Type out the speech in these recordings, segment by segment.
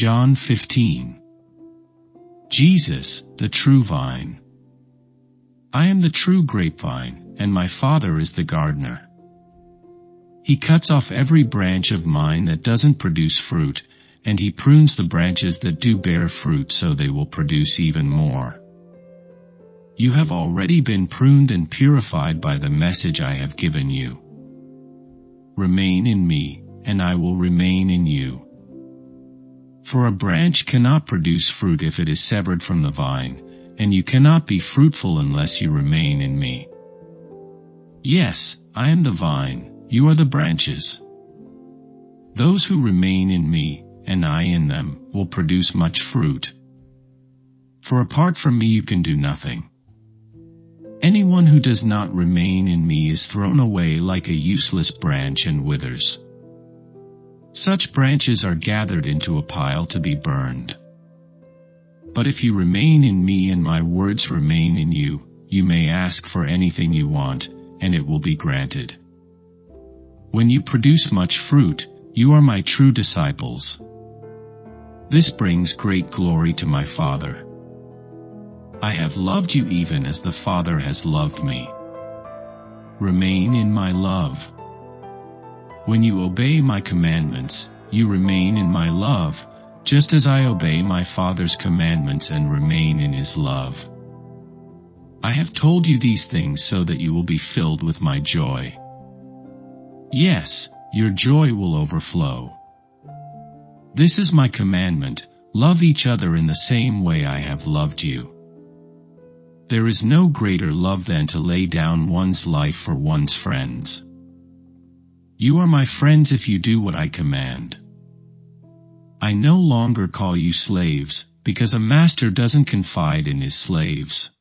John 15. Jesus, the true vine. I am the true grapevine, and my Father is the gardener. He cuts off every branch of mine that doesn't produce fruit, and he prunes the branches that do bear fruit so they will produce even more. You have already been pruned and purified by the message I have given you. Remain in me, and I will remain in you. For a branch cannot produce fruit if it is severed from the vine, and you cannot be fruitful unless you remain in me. Yes, I am the vine, you are the branches. Those who remain in me, and I in them, will produce much fruit. For apart from me you can do nothing. Anyone who does not remain in me is thrown away like a useless branch and withers. Such branches are gathered into a pile to be burned. But if you remain in me and my words remain in you, you may ask for anything you want, and it will be granted. When you produce much fruit, you are my true disciples. This brings great glory to my Father. I have loved you even as the Father has loved me. Remain in my love. When you obey my commandments, you remain in my love, just as I obey my Father's commandments and remain in his love. I have told you these things so that you will be filled with my joy. Yes, your joy will overflow. This is my commandment: love each other in the same way I have loved you. There is no greater love than to lay down one's life for one's friends. You are my friends if you do what I command. I no longer call you slaves, because a master doesn't confide in his slaves.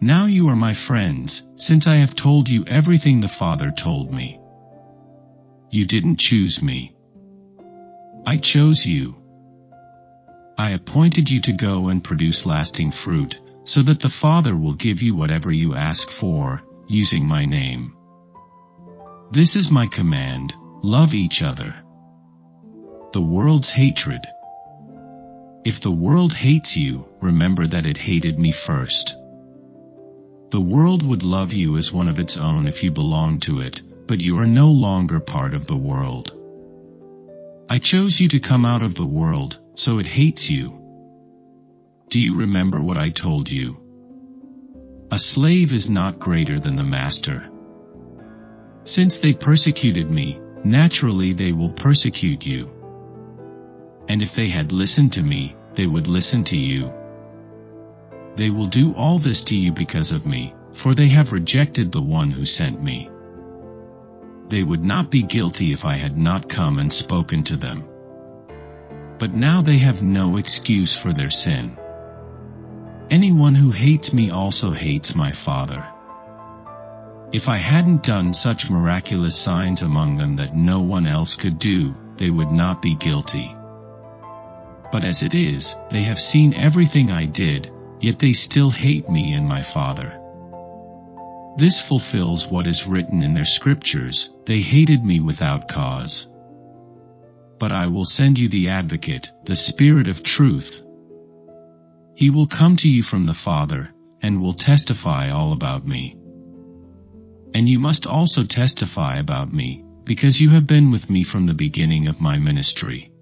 Now you are my friends, since I have told you everything the Father told me. You didn't choose me. I chose you. I appointed you to go and produce lasting fruit, so that the Father will give you whatever you ask for, using my name. This is my command: love each other. The world's hatred. If the world hates you, remember that it hated me first. The world would love you as one of its own if you belonged to it, but you are no longer part of the world. I chose you to come out of the world, so it hates you. Do you remember what I told you? A slave is not greater than the master. Since they persecuted me, naturally they will persecute you. And if they had listened to me, they would listen to you. They will do all this to you because of me, for they have rejected the one who sent me. They would not be guilty if I had not come and spoken to them. But now they have no excuse for their sin. Anyone who hates me also hates my Father. If I hadn't done such miraculous signs among them that no one else could do, they would not be guilty. But as it is, they have seen everything I did, yet they still hate me and my Father. This fulfills what is written in their scriptures: they hated me without cause. But I will send you the Advocate, the Spirit of truth. He will come to you from the Father, and will testify all about me. And you must also testify about me, because you have been with me from the beginning of my ministry.